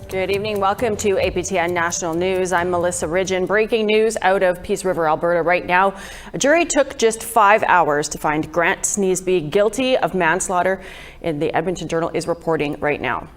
Good evening. Welcome to APTN National News. I'm Melissa Ridgen. Breaking news out of Peace River, Alberta right now. A jury took just 5 hours to find Grant Sneesby guilty of manslaughter, and the Edmonton Journal is reporting right now.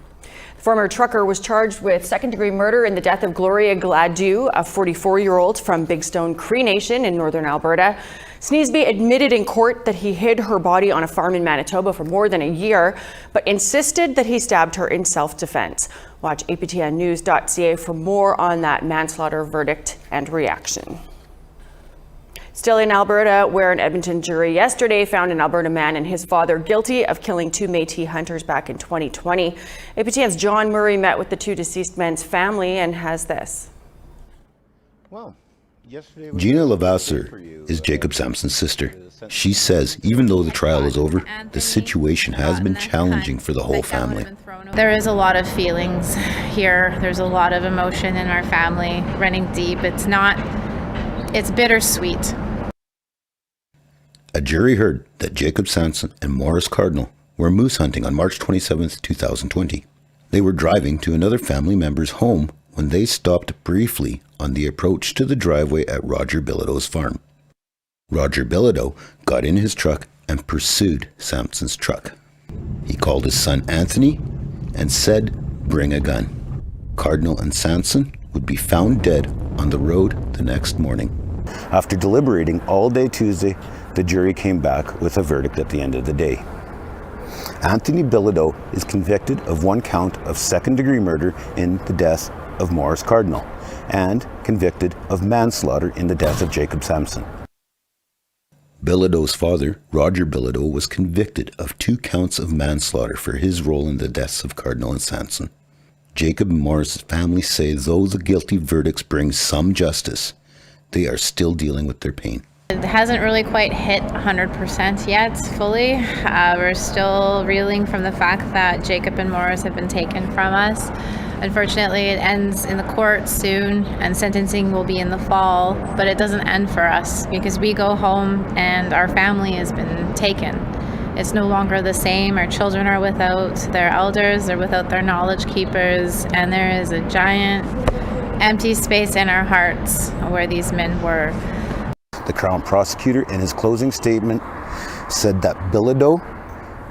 The former trucker was charged with second-degree murder in the death of Gloria Gladue, a 44-year-old from Big Stone Cree Nation in northern Alberta. Sneesby admitted in court that he hid her body on a farm in Manitoba for more than a year, but insisted that he stabbed her in self-defense. Watch aptnnews.ca for more on that manslaughter verdict and reaction. Still in Alberta, where an Edmonton jury yesterday found an Alberta man and his father guilty of killing 2 Métis hunters back in 2020. APTN's John Murray met with the 2 deceased men's family and has this. Well, Gina Levasseur is Jacob Sampson's sister. She says even though the trial is over, the situation has been challenging for the whole family. There is a lot of feelings here. There's a lot of emotion in our family running deep. It's bittersweet. A jury heard that Jacob Sampson and Morris Cardinal were moose hunting on March 27, 2020. They were driving to another family member's home when they stopped briefly on the approach to the driveway at Roger Bilodeau's farm. Roger Bilodeau got in his truck and pursued Sampson's truck. He called his son Anthony and said, "Bring a gun." Cardinal and Sampson would be found dead on the road the next morning. After deliberating all day Tuesday, the jury came back with a verdict at the end of the day. Anthony Bilodeau is convicted of 1 count of second-degree murder in the death of Morris Cardinal and convicted of manslaughter in the death of Jacob Sampson. Bilodeau's father, Roger Bilodeau, was convicted of 2 counts of manslaughter for his role in the deaths of Cardinal and Sampson. Jacob and Morris' family say though the guilty verdicts bring some justice, they are still dealing with their pain. It hasn't really quite hit 100% yet fully. We're still reeling from the fact that Jacob and Morris have been taken from us. Unfortunately, it ends in the court soon and sentencing will be in the fall, but it doesn't end for us because we go home and our family has been taken. It's no longer the same. Our children are without their elders, they're without their knowledge keepers, and there is a giant empty space in our hearts where these men were. The Crown prosecutor in his closing statement said that Bilodeau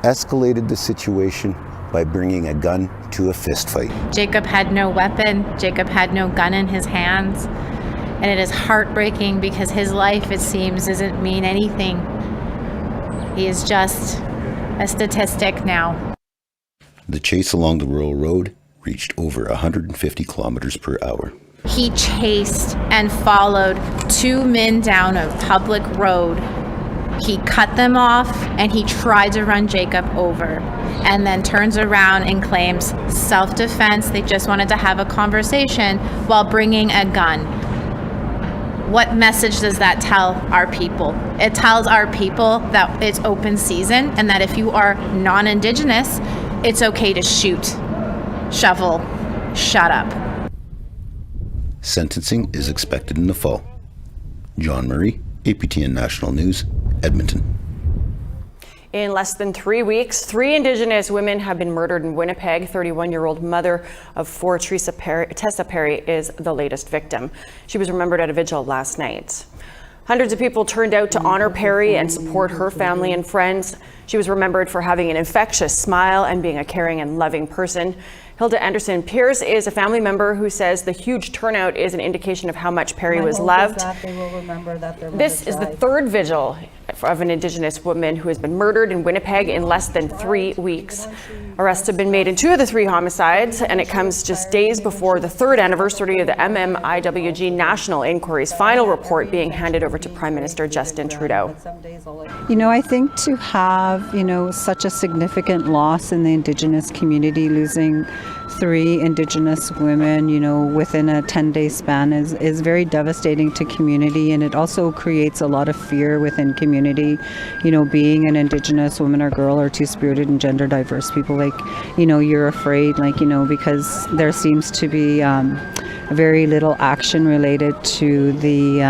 escalated the situation by bringing a gun to a fistfight. Jacob had no weapon. Jacob had no gun in his hands. And it is heartbreaking because his life, it seems, doesn't mean anything. He is just a statistic now. The chase along the rural road reached over 150 kilometers per hour. He chased and followed 2 men down a public road. He cut them off and he tried to run Jacob over and then turns around and claims self-defense. They just wanted to have a conversation while bringing a gun. What message does that tell our people? It tells our people that it's open season and that if you are non-Indigenous, it's okay to shoot, shovel, shut up. Sentencing is expected in the fall. John Murray, APTN National News, Edmonton. In less than 3 weeks, 3 Indigenous women have been murdered in Winnipeg. 31-year-old mother of 4, Tessa Perry, is the latest victim. She was remembered at a vigil last night. Hundreds of people turned out to honor Perry and support her family and friends. She was remembered for having an infectious smile and being a caring and loving person. Hilda Anderson-Pierce is a family member who says the huge turnout is an indication of how much Perry was loved. They will remember that this is the 3rd vigil of an Indigenous woman who has been murdered in Winnipeg in less than 3 weeks. Arrests have been made in 2 of the 3 homicides, and it comes just days before the 3rd anniversary of the MMIWG National Inquiry's final report being handed over to Prime Minister Justin Trudeau. You know, I think to have, such a significant loss in the Indigenous community, losing 3 Indigenous women, within a 10-day span is very devastating to community, and it also creates a lot of fear within community. Being an Indigenous woman or girl or Two-Spirited and gender diverse people, you're afraid, because there seems to be very little action related to the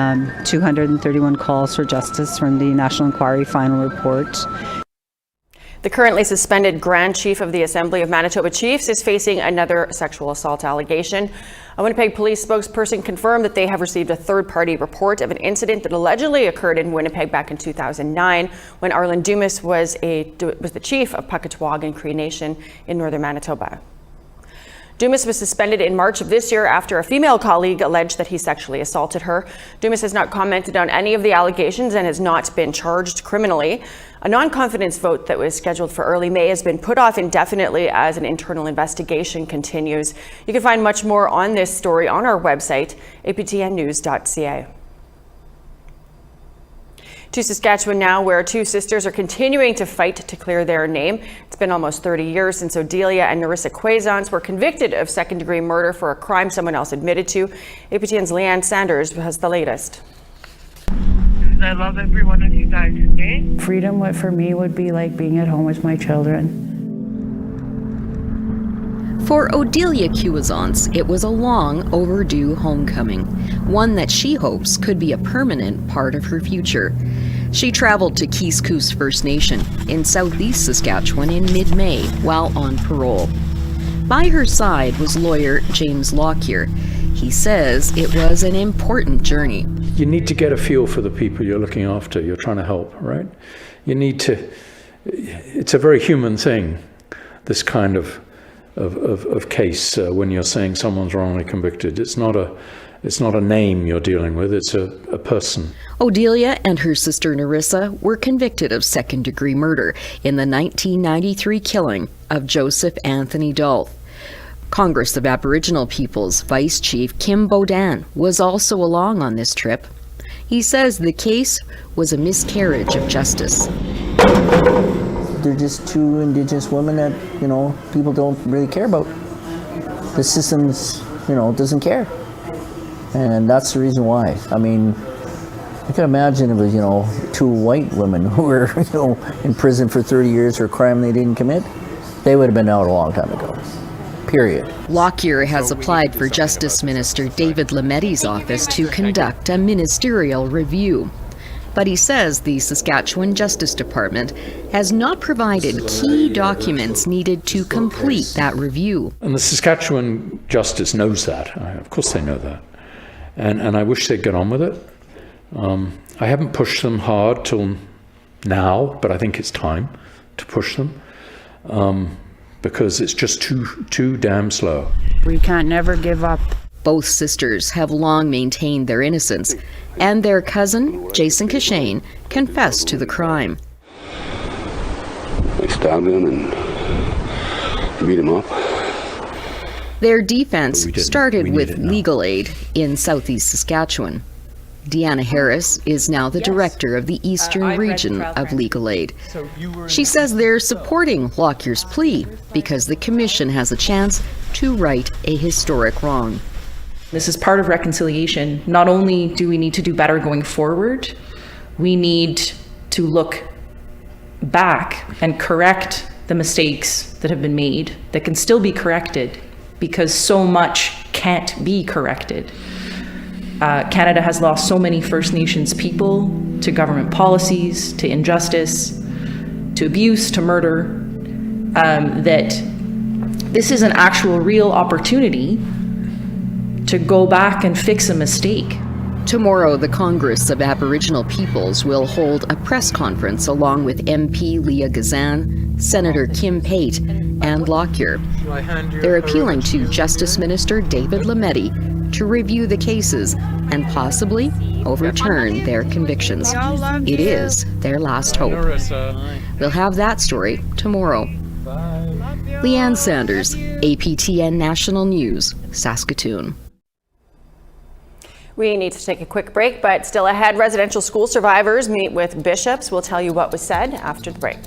231 calls for justice from the National Inquiry final report. The currently suspended Grand Chief of the Assembly of Manitoba Chiefs is facing another sexual assault allegation. A Winnipeg police spokesperson confirmed that they have received a third-party report of an incident that allegedly occurred in Winnipeg back in 2009 when Arlen Dumas was the chief of Puckatawag and Cree Nation in northern Manitoba. Dumas was suspended in March of this year after a female colleague alleged that he sexually assaulted her. Dumas has not commented on any of the allegations and has not been charged criminally. A non-confidence vote that was scheduled for early May has been put off indefinitely as an internal investigation continues. You can find much more on this story on our website, aptnnews.ca. To Saskatchewan now, where two sisters are continuing to fight to clear their name. It's been almost 30 years since Odelia and Narissa Quaisance were convicted of second-degree murder for a crime someone else admitted to. APTN's Leanne Sanders has the latest. I love every one of you guys, okay? Freedom for me would be like being at home with my children. For Odelia Quaisance, it was a long overdue homecoming, one that she hopes could be a permanent part of her future. She traveled to Kees First Nation in southeast Saskatchewan in mid-May while on parole. By her side was lawyer James Lockyer. He says it was an important journey. You need to get a feel for the people you're looking after, you're trying to help, right? You need to, it's a very human thing, this kind of case when you're saying someone's wrongly convicted. It's not a name you're dealing with, it's a person. Odelia and her sister Narissa were convicted of second-degree murder in the 1993 killing of Joseph Anthony Dolph. Congress of Aboriginal Peoples Vice Chief Kim Bodan was also along on this trip. He says the case was a miscarriage of justice. They're just two Indigenous women that, people don't really care about. The system's, doesn't care. And that's the reason why. I mean, I can imagine it was, two white women who were, in prison for 30 years for a crime they didn't commit. They would have been out a long time ago. Period. Lockyer has applied for Justice Minister David Lametti's office to conduct a ministerial review. But he says the Saskatchewan Justice Department has not provided key documents needed to complete that review. And the Saskatchewan Justice knows that. Of course they know that. And I wish they'd get on with it. I haven't pushed them hard till now, but I think it's time to push them. Because it's just too damn slow. We can't never give up. Both sisters have long maintained their innocence, and their cousin, Jason Cashane, confessed to the crime. I stabbed him and beat him up. Their defense started with legal aid in southeast Saskatchewan. Deanna Harris is now the director of the eastern region of legal aid. She says they're supporting Lockyer's plea because the commission has a chance to right a historic wrong. This is part of reconciliation. Not only do we need to do better going forward, we need to look back and correct the mistakes that have been made that can still be corrected, because so much can't be corrected. Canada has lost so many First Nations people to government policies, to injustice, to abuse, to murder, that this is an actual real opportunity to go back and fix a mistake. Tomorrow, the Congress of Aboriginal Peoples will hold a press conference along with MP Leah Gazan, Senator Kim Pate, and Lockyer. They're appealing to Justice Minister David Lametti to review the cases and possibly overturn their convictions. It is their last hope. We'll have that story tomorrow. Leanne Sanders, APTN National News, Saskatoon. We need to take a quick break, but still ahead, residential school survivors meet with bishops. We'll tell you what was said after the break.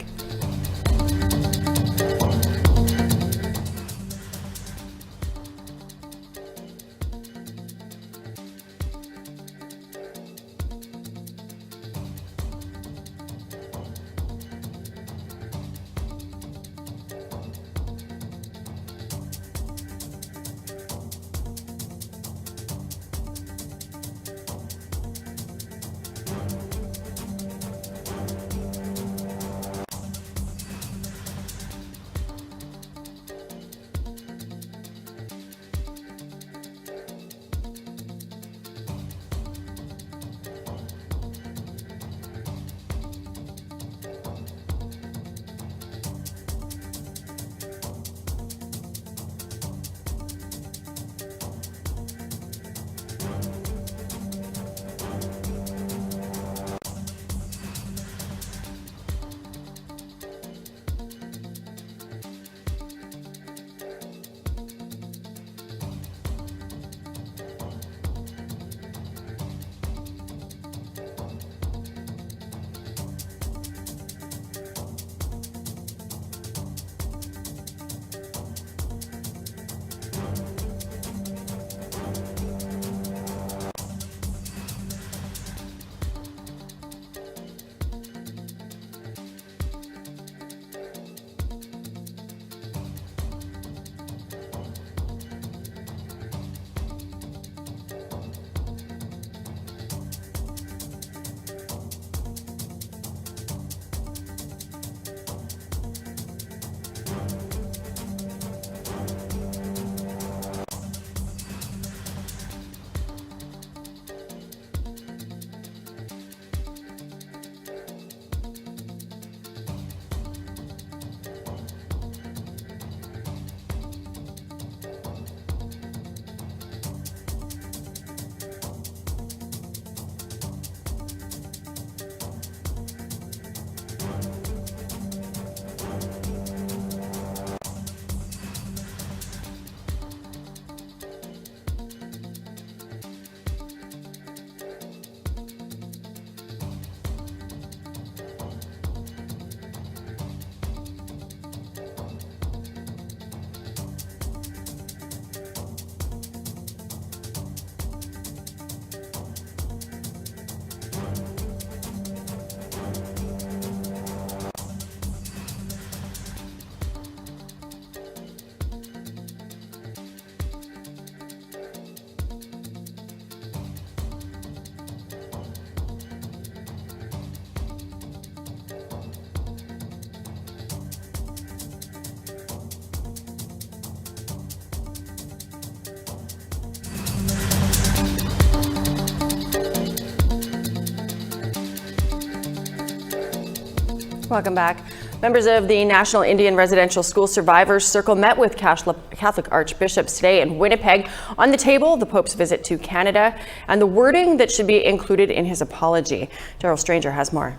Welcome back. Members of the National Indian Residential School Survivors Circle met with Catholic archbishops today in Winnipeg. On the table, the Pope's visit to Canada and the wording that should be included in his apology. Daryl Stranger has more.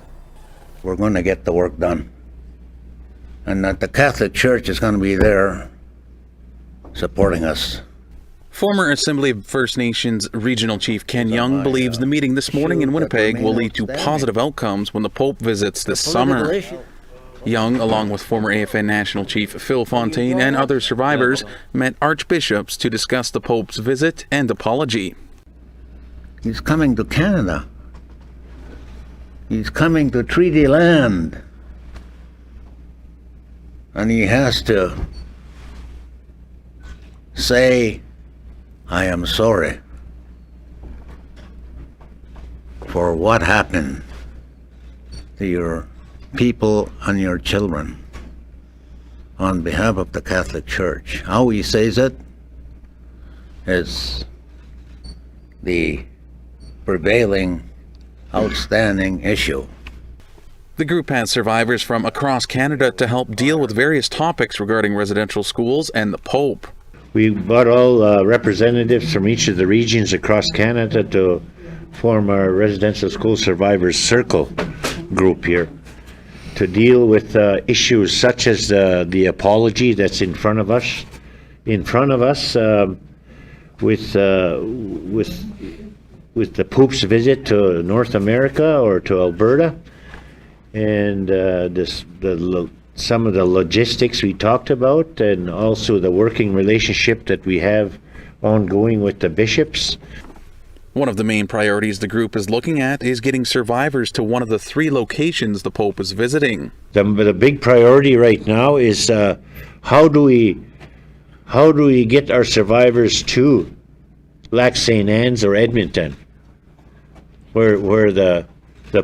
We're going to get the work done. And that the Catholic Church is going to be there supporting us. Former Assembly of First Nations Regional Chief Ken Young believes the meeting this morning in Winnipeg will lead to positive outcomes when the Pope visits this summer. Young, along with former APTN National Chief Phil Fontaine and other survivors, met archbishops to discuss the Pope's visit and apology. He's coming to Canada. He's coming to treaty land. And he has to say, I am sorry for what happened to your people and your children on behalf of the Catholic Church. How he says it is the prevailing, outstanding issue. The group has survivors from across Canada to help deal with various topics regarding residential schools and the Pope. We brought all representatives from each of the regions across Canada to form our Residential School Survivors Circle group here to deal with issues such as the apology that's in front of us. With the Pope's visit to North America or to Alberta, and some of the logistics we talked about, and also the working relationship that we have ongoing with the bishops. One of the main priorities the group is looking at is getting survivors to one of the 3 locations the Pope is visiting. The big priority right now is how do we get our survivors to Lac St. Anne's or Edmonton, where the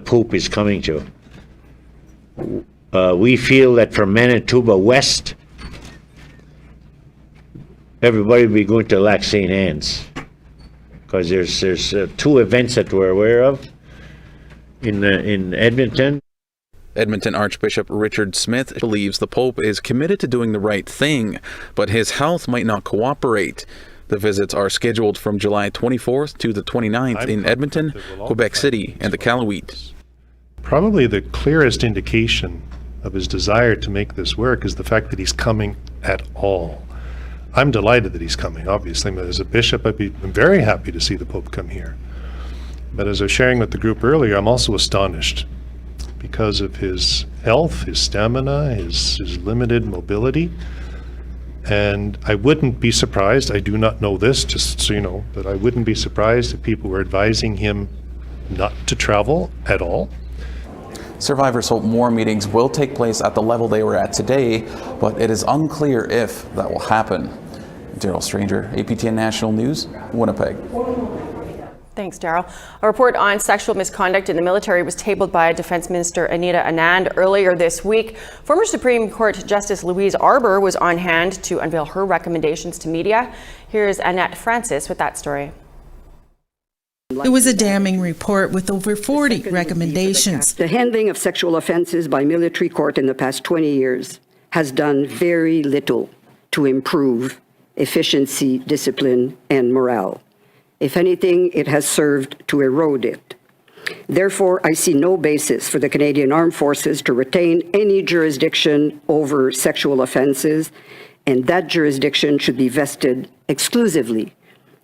Pope is coming to. We feel that from Manitoba west, everybody will be going to Lac St. Anne's, because there's 2 events that we're aware of in Edmonton. Edmonton Archbishop Richard Smith believes the Pope is committed to doing the right thing, but his health might not cooperate. The visits are scheduled from July 24th to the 29th in Edmonton, Quebec City, and the Iqaluit. Probably the clearest indication of his desire to make this work is the fact that he's coming at all. I'm delighted that he's coming, obviously. As a bishop, I'm very happy to see the Pope come here. But as I was sharing with the group earlier, I'm also astonished because of his health, his stamina, his limited mobility. And I wouldn't be surprised, I do not know this, just so you know, but I wouldn't be surprised if people were advising him not to travel at all. Survivors hope more meetings will take place at the level they were at today, but it is unclear if that will happen. Daryl Stranger, APTN National News, Winnipeg. Thanks, Daryl. A report on sexual misconduct in the military was tabled by Defense Minister Anita Anand earlier this week. Former Supreme Court Justice Louise Arbour was on hand to unveil her recommendations to media. Here's Annette Francis with that story. It was a damning report with over 40 recommendations. The handling of sexual offenses by military court in the past 20 years has done very little to improve efficiency, discipline, and morale. If anything, it has served to erode it. Therefore, I see no basis for the Canadian Armed Forces to retain any jurisdiction over sexual offenses, and that jurisdiction should be vested exclusively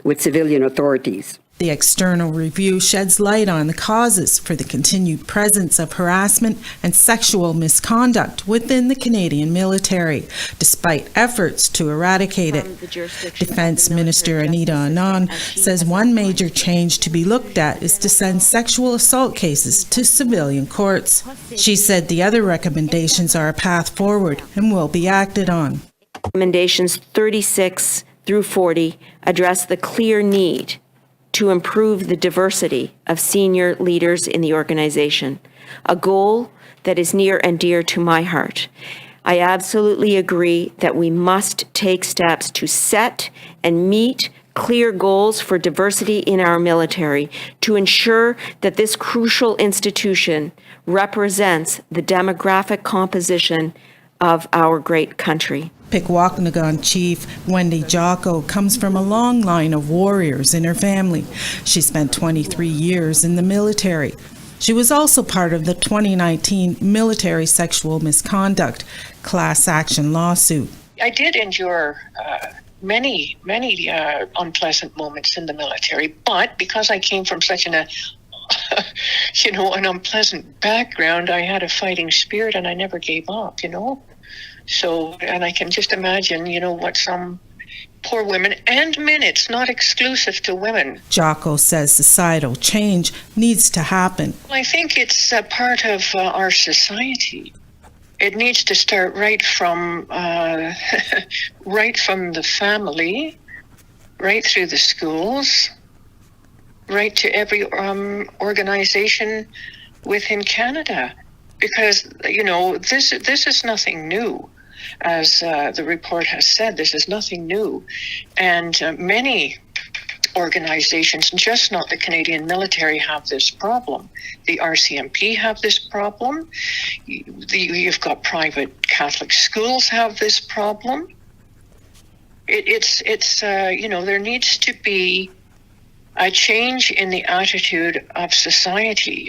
with civilian authorities. The external review sheds light on the causes for the continued presence of harassment and sexual misconduct within the Canadian military, despite efforts to eradicate it. Defense Minister Anita Anand says one major change to be looked at is to send sexual assault cases to civilian courts. She said the other recommendations are a path forward and will be acted on. Recommendations 36 through 40 address the clear need to improve the diversity of senior leaders in the organization, a goal that is near and dear to my heart. I absolutely agree that we must take steps to set and meet clear goals for diversity in our military to ensure that this crucial institution represents the demographic composition of our great country. Pikwakanagan Chief Wendy Jocko comes from a long line of warriors in her family. She spent 23 years in the military. She was also part of the 2019 military sexual misconduct class action lawsuit. I did endure many unpleasant moments in the military, but because I came from such an unpleasant background, I had a fighting spirit and I never gave up, So, and I can just imagine, what some poor women and men, it's not exclusive to women. Jocko says societal change needs to happen. I think it's a part of our society. It needs to start right from the family, right through the schools, right to every organization within Canada, because this is nothing new. As the report has said, this is nothing new, and many organizations, just not the Canadian military, have this problem. The RCMP have this problem. You've got private Catholic schools have this problem. There needs to be a change in the attitude of society.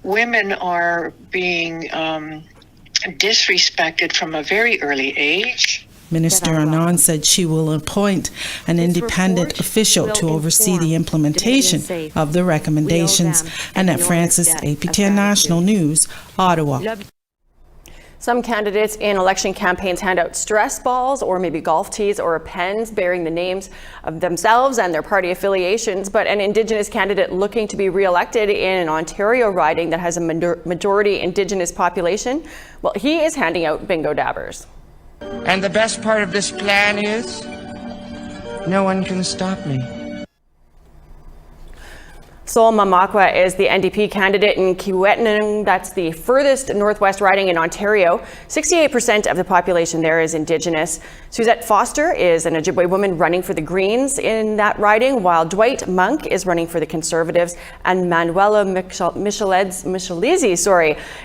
Women are being disrespected from a very early age. Minister Anand said she will appoint an independent official to oversee the implementation of the recommendations. Annette Francis, APTN National News, Ottawa. Some candidates in election campaigns hand out stress balls or maybe golf tees or pens bearing the names of themselves and their party affiliations, but an Indigenous candidate looking to be re-elected in an Ontario riding that has a majority Indigenous population, well, he is handing out bingo dabbers. And the best part of this plan is, no one can stop me. Sol Mamakwa is the NDP candidate in Kiiwetinoong. That's the furthest northwest riding in Ontario. 68% of the population there is Indigenous. Suzette Foster is an Ojibwe woman running for the Greens in that riding, while Dwight Monk is running for the Conservatives, and Manuela Michelizi,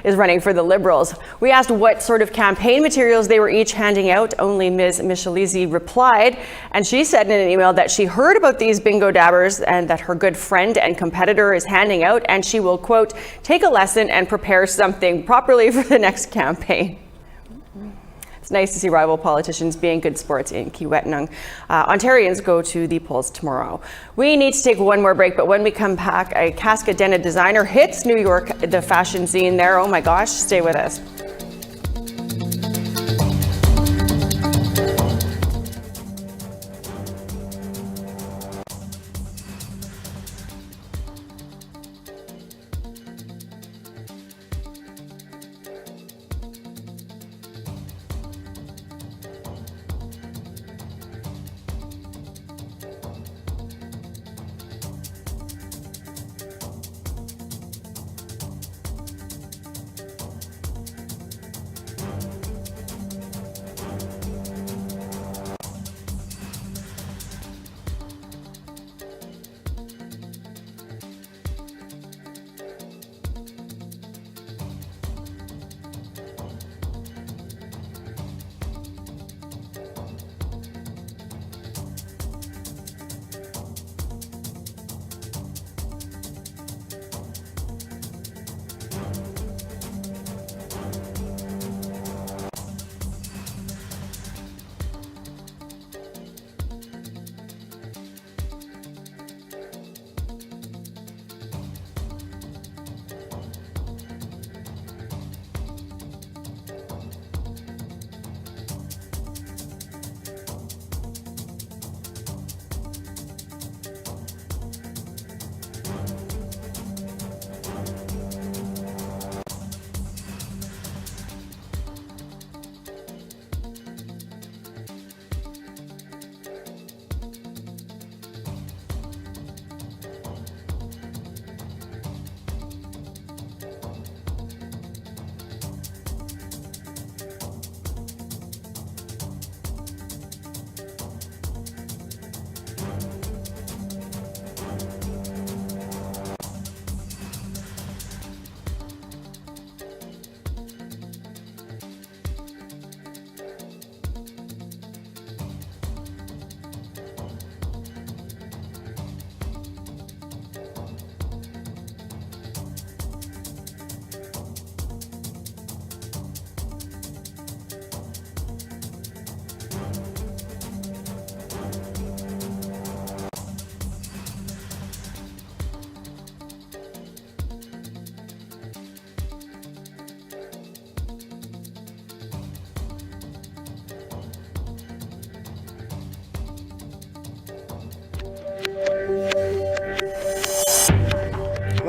is running for the Liberals. We asked what sort of campaign materials they were each handing out. Only Ms. Michelizi replied, and she said in an email that she heard about these bingo dabbers and that her good friend and competitor is handing out, and she will, quote, take a lesson and prepare something properly for the next campaign. It's nice to see rival politicians being good sports in Kiiwetinoong. Ontarians go to the polls tomorrow. We need to take one more break, but when we come back, a Cascadena designer hits New York, the fashion scene there. Oh my gosh, stay with us.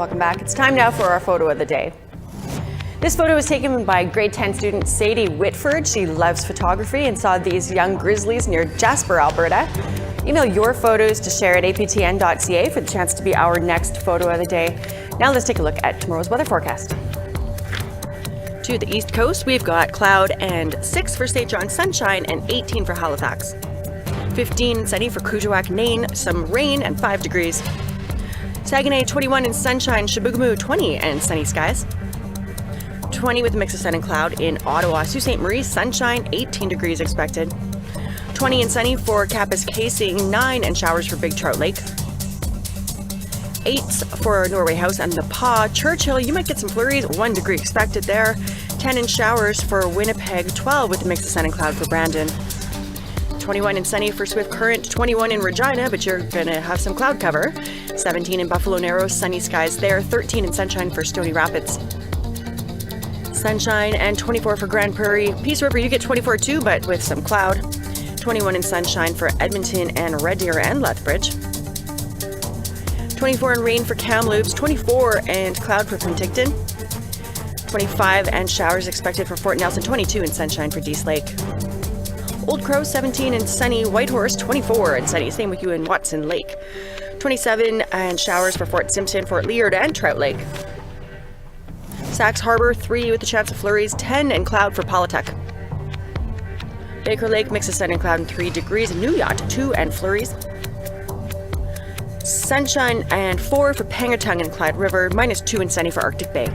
Welcome back. It's time now for our photo of the day. This photo was taken by grade 10 student Sadie Whitford. She loves photography and saw these young grizzlies near Jasper, Alberta. Email your photos to share at aptn.ca for the chance to be our next photo of the day. Now let's take a look at tomorrow's weather forecast. To the east coast, we've got cloud and 6 for St. John, sunshine, and 18 for Halifax. 15 sunny for Kuujjuaq, Nain, some rain and 5 degrees. Saguenay 21 in sunshine, Chibougamau 20 and sunny skies. 20 with a mix of sun and cloud in Ottawa. Sault Ste. Marie, sunshine, 18 degrees expected. 20 and sunny for Kapuskasing, 9 and showers for Big Trout Lake. 8 for Norway House and the Pas. Churchill, you might get some flurries, 1 degree expected there. 10 and showers for Winnipeg, 12 with a mix of sun and cloud for Brandon. 21 and sunny for Swift Current, 21 in Regina, but you're going to have some cloud cover. 17 in Buffalo Narrows, sunny skies there. 13 in sunshine for Stony Rapids. Sunshine and 24 for Grand Prairie. Peace River, you get 24 too, but with some cloud. 21 in sunshine for Edmonton and Red Deer and Lethbridge. 24 in rain for Kamloops, 24 and cloud for Penticton. 25 and showers expected for Fort Nelson, 22 in sunshine for Dease Lake. Old Crow, 17 and sunny. Whitehorse, 24 and sunny. Same with you in Watson Lake. 27 and showers for Fort Simpson, Fort Leard, and Trout Lake. Sax Harbor, 3 with a chance of flurries, 10 and cloud for Palatec. Baker Lake, mix of sun and cloud and 3 degrees. New Yacht, 2 and flurries. Sunshine and 4 for Pangatung and Clyde River, -2 and sunny for Arctic Bay.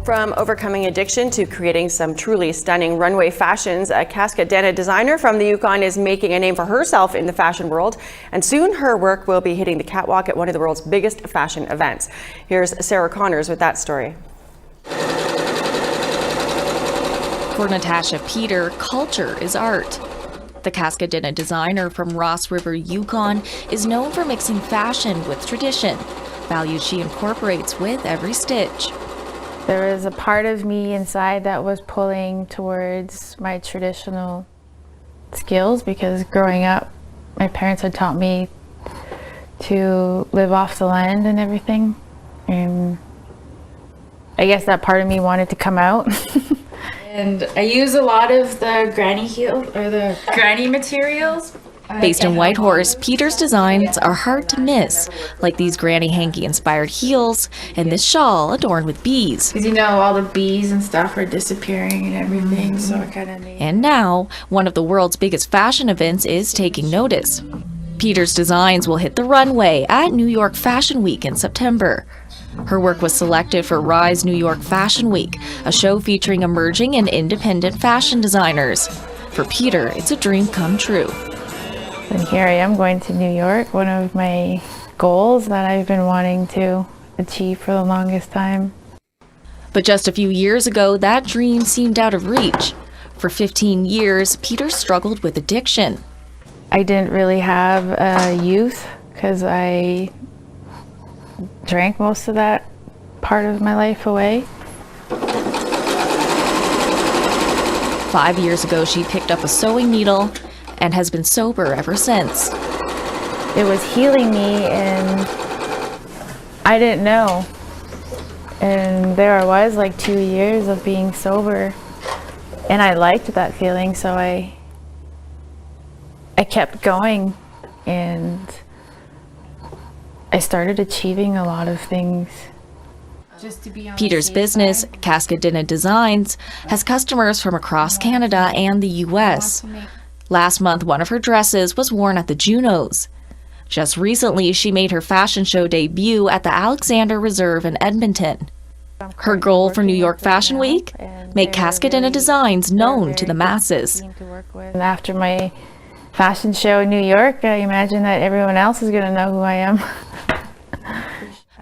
From overcoming addiction to creating some truly stunning runway fashions, a Cascadena designer from the Yukon is making a name for herself in the fashion world, and soon her work will be hitting the catwalk at one of the world's biggest fashion events. Here's Sarah Connors with that story. For Natasha Peter, culture is art. The Cascadena designer from Ross River, Yukon, is known for mixing fashion with tradition, values she incorporates with every stitch. There was a part of me inside that was pulling towards my traditional skills because growing up, my parents had taught me to live off the land and everything. And I guess that part of me wanted to come out. And I use a lot of the granny heel or the granny materials. Based in Whitehorse, Peter's designs are hard to miss, like these granny hanky-inspired heels and this shawl adorned with bees. Because all the bees and stuff are disappearing and everything, so I kind of made... And now, one of the world's biggest fashion events is taking notice. Peter's designs will hit the runway at New York Fashion Week in September. Her work was selected for Rise New York Fashion Week, a show featuring emerging and independent fashion designers. For Peter, it's a dream come true. And here I am going to New York, one of my goals that I've been wanting to achieve for the longest time. But just a few years ago, that dream seemed out of reach. For 15 years, Peter struggled with addiction. I didn't really have a youth because I drank most of that part of my life away. 5 years ago, she picked up a sewing needle and has been sober ever since. It was healing me and I didn't know. And there I was, like 2 years of being sober. And I liked that feeling, so I kept going and I started achieving a lot of things. Peter's business, Cascadena Designs, has customers from across Canada and the U.S. Last month, one of her dresses was worn at the Junos. Just recently, she made her fashion show debut at the Alexander Reserve in Edmonton. Her goal for New York Fashion Week? Make Cascadena Designs known to the masses. And after my fashion show in New York, I imagine that everyone else is going to know who I am.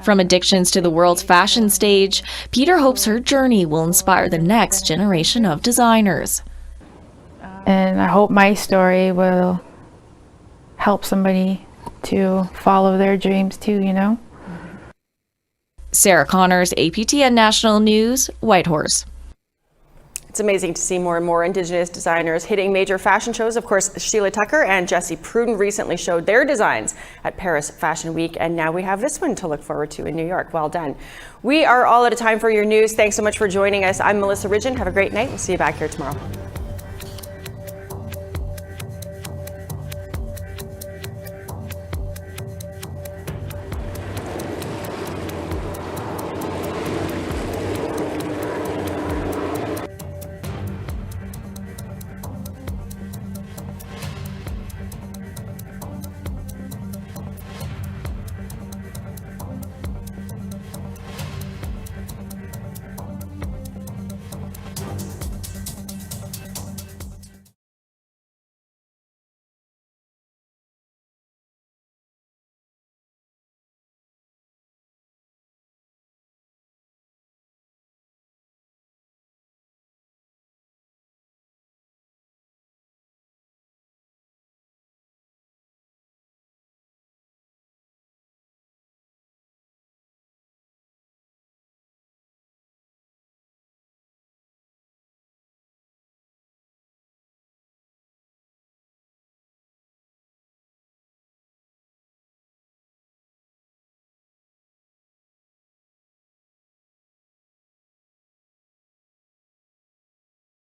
From addictions to the world's fashion stage, Peter hopes her journey will inspire the next generation of designers. And I hope my story will help somebody to follow their dreams too, Sarah Connors, APTN National News, Whitehorse. It's amazing to see more and more Indigenous designers hitting major fashion shows. Of course, Sheila Tucker and Jessie Pruden recently showed their designs at Paris Fashion Week, and now we have this one to look forward to in New York. Well done. We are all out of time for your news. Thanks so much for joining us. I'm Melissa Ridgen. Have a great night. We'll see you back here tomorrow.